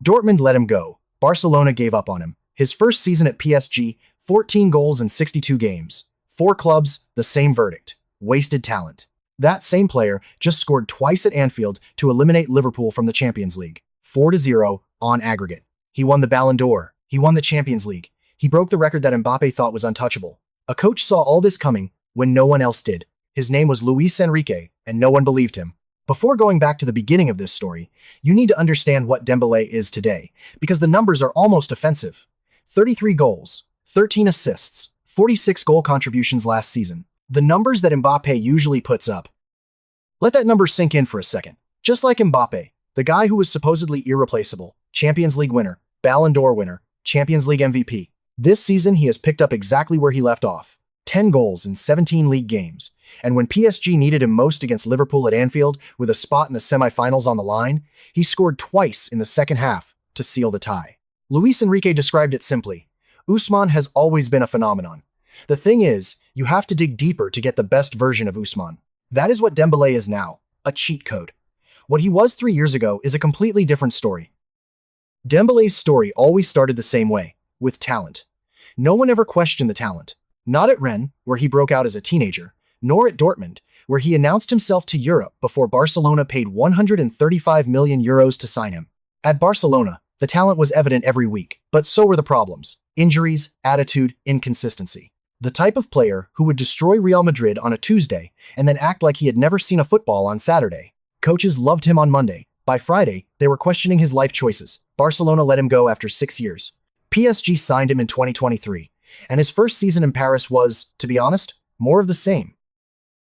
Dortmund let him go. Barcelona gave up on him. His first season at PSG, 14 goals in 62 games. 4 clubs, the same verdict. Wasted talent. That same player just scored twice at Anfield to eliminate Liverpool from the Champions League. 4-0 on aggregate. He won the Ballon d'Or. He won the Champions League. He broke the record that Mbappé thought was untouchable. A coach saw all this coming when no one else did. His name was Luis Enrique, and no one believed him. Before going back to the beginning of this story, you need to understand what Dembélé is today, because the numbers are almost offensive. 33 goals, 13 assists, 46 goal contributions last season. The numbers that Mbappé usually puts up. Let that number sink in for a second. Just like Mbappé, the guy who was supposedly irreplaceable, Champions League winner, Ballon d'Or winner, Champions League MVP. This season he has picked up exactly where he left off. 10 goals in 17 league games. And when PSG needed him most against Liverpool at Anfield, with a spot in the semi-finals on the line, he scored twice in the second half to seal the tie. Luis Enrique described it simply. Ousmane has always been a phenomenon. The thing is, you have to dig deeper to get the best version of Ousmane. That is what Dembélé is now, a cheat code. What he was 3 years ago is a completely different story. Dembélé's story always started the same way, with talent. No one ever questioned the talent. Not at Rennes, where he broke out as a teenager, nor at Dortmund, where he announced himself to Europe before Barcelona paid 135 million euros to sign him. At Barcelona, the talent was evident every week, but so were the problems. Injuries, attitude, inconsistency. The type of player who would destroy Real Madrid on a Tuesday and then act like he had never seen a football on Saturday. Coaches loved him on Monday. By Friday, they were questioning his life choices. Barcelona let him go after 6 years. PSG signed him in 2023, and his first season in Paris was, to be honest, more of the same.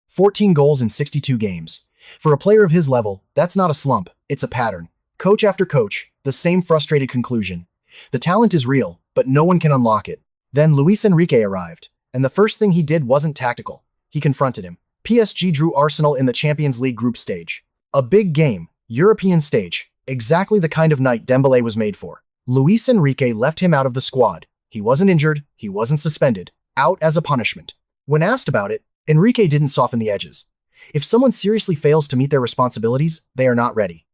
14 goals in 62 games. For a player of his level, that's not a slump, it's a pattern. Coach after coach, the same frustrated conclusion. The talent is real, but no one can unlock it. Then Luis Enrique arrived, and the first thing he did wasn't tactical. He confronted him. PSG drew Arsenal in the Champions League group stage. A big game, European stage, exactly the kind of night Dembélé was made for. Luis Enrique left him out of the squad. He wasn't injured, he wasn't suspended, out as a punishment. When asked about it, Enrique didn't soften the edges. If someone seriously fails to meet their responsibilities, they are not ready.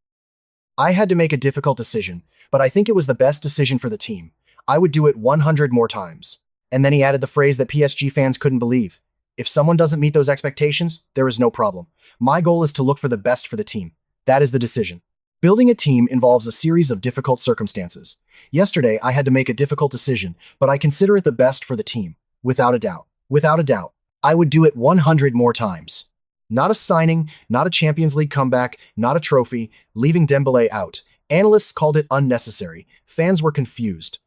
I had to make a difficult decision, but I think it was the best decision for the team. I would do it 100 more times. And then he added the phrase that PSG fans couldn't believe. If someone doesn't meet those expectations, there is no problem. My goal is to look for the best for the team. That is the decision. Building a team involves a series of difficult circumstances. Yesterday, I had to make a difficult decision, but I consider it the best for the team. Without a doubt. Without a doubt. I would do it 100 more times. Not a signing, not a Champions League comeback, not a trophy, leaving Dembélé out. Analysts called it unnecessary. Fans were confused.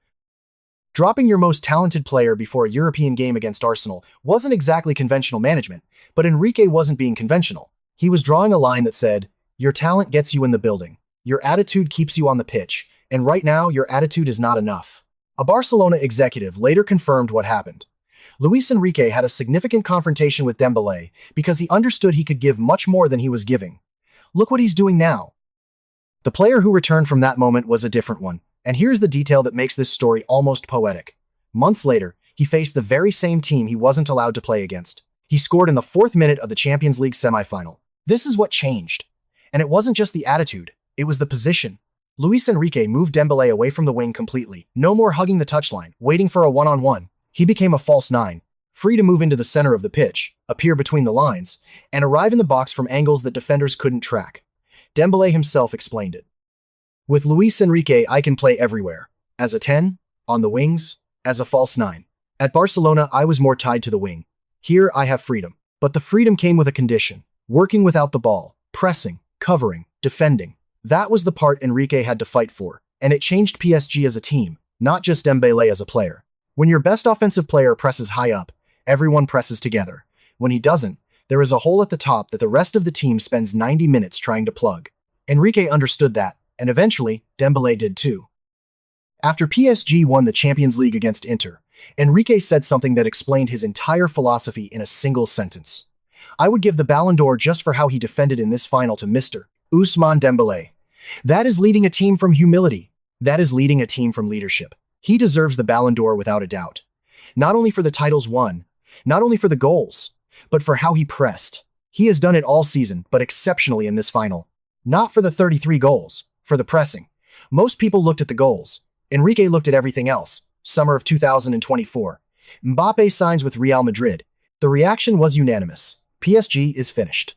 Dropping your most talented player before a European game against Arsenal wasn't exactly conventional management, but Enrique wasn't being conventional. He was drawing a line that said, your talent gets you in the building. Your attitude keeps you on the pitch, and right now your attitude is not enough. A Barcelona executive later confirmed what happened. Luis Enrique had a significant confrontation with Dembélé because he understood he could give much more than he was giving. Look what he's doing now. The player who returned from that moment was a different one, and here's the detail that makes this story almost poetic. Months later, he faced the very same team he wasn't allowed to play against. He scored in the 4th minute of the Champions League semi-final. This is what changed. And it wasn't just the attitude, it was the position. Luis Enrique moved Dembélé away from the wing completely. No more hugging the touchline, waiting for a one-on-one. He became a false 9, free to move into the center of the pitch, appear between the lines, and arrive in the box from angles that defenders couldn't track. Dembélé himself explained it. With Luis Enrique, I can play everywhere. As a 10, on the wings, as a false 9. At Barcelona, I was more tied to the wing. Here, I have freedom. But the freedom came with a condition. Working without the ball, pressing, covering, defending. That was the part Enrique had to fight for, and it changed PSG as a team, not just Dembélé as a player. When your best offensive player presses high up, everyone presses together. When he doesn't, there is a hole at the top that the rest of the team spends 90 minutes trying to plug. Enrique understood that, and eventually, Dembélé did too. After PSG won the Champions League against Inter, Enrique said something that explained his entire philosophy in a single sentence. I would give the Ballon d'Or just for how he defended in this final to Mr. Ousmane Dembélé. That is leading a team from humility. That is leading a team from leadership. He deserves the Ballon d'Or without a doubt. Not only for the titles won, not only for the goals, but for how he pressed. He has done it all season, but exceptionally in this final. Not for the 33 goals, for the pressing, Most people looked at the goals. Enrique looked at everything else. Summer of 2024. Mbappe signs with Real Madrid. The reaction was unanimous. PSG is finished.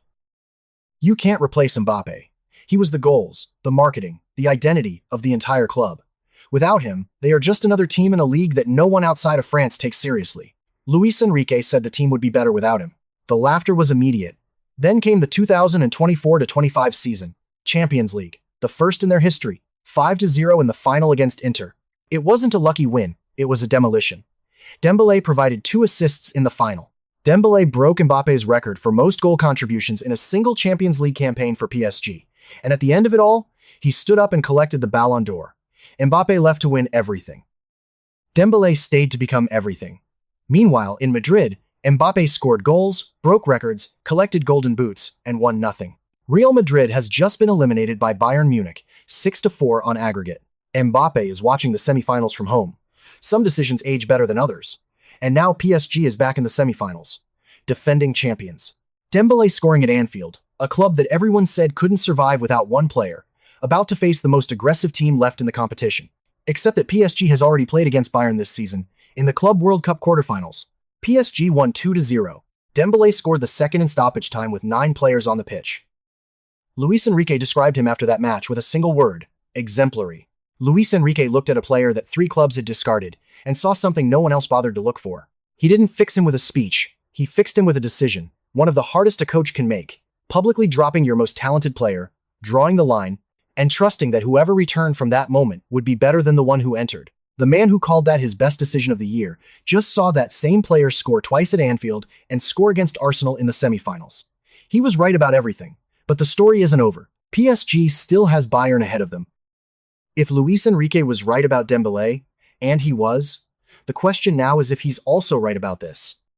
You can't replace Mbappe. He was the goals, the marketing, the identity of the entire club. Without him, they are just another team in a league that no one outside of France takes seriously. Luis Enrique said the team would be better without him. The laughter was immediate. Then came the 2024-25 season. Champions League, the first in their history, 5-0 in the final against Inter. It wasn't a lucky win, it was a demolition. Dembélé provided 2 assists in the final. Dembélé broke Mbappe's record for most goal contributions in a single Champions League campaign for PSG. And at the end of it all, he stood up and collected the Ballon d'Or. Mbappe left to win everything. Dembélé stayed to become everything. Meanwhile, in Madrid, Mbappe scored goals, broke records, collected golden boots, and won nothing. Real Madrid has just been eliminated by Bayern Munich, 6-4 on aggregate. Mbappe is watching the semifinals from home. Some decisions age better than others. And now PSG is back in the semifinals. Defending champions. Dembélé scoring at Anfield, a club that everyone said couldn't survive without one player, about to face the most aggressive team left in the competition. Except that PSG has already played against Bayern this season, in the Club World Cup quarterfinals. PSG won 2-0. Dembélé scored the second in stoppage time with 9 players on the pitch. Luis Enrique described him after that match with a single word: exemplary. Luis Enrique looked at a player that 3 clubs had discarded and saw something no one else bothered to look for. He didn't fix him with a speech, he fixed him with a decision, one of the hardest a coach can make, publicly dropping your most talented player, drawing the line, and trusting that whoever returned from that moment would be better than the one who entered. The man who called that his best decision of the year just saw that same player score twice at Anfield and score against Arsenal in the semifinals. He was right about everything, but the story isn't over. PSG still has Bayern ahead of them. If Luis Enrique was right about Dembélé, and he was, the question now is if he's also right about this.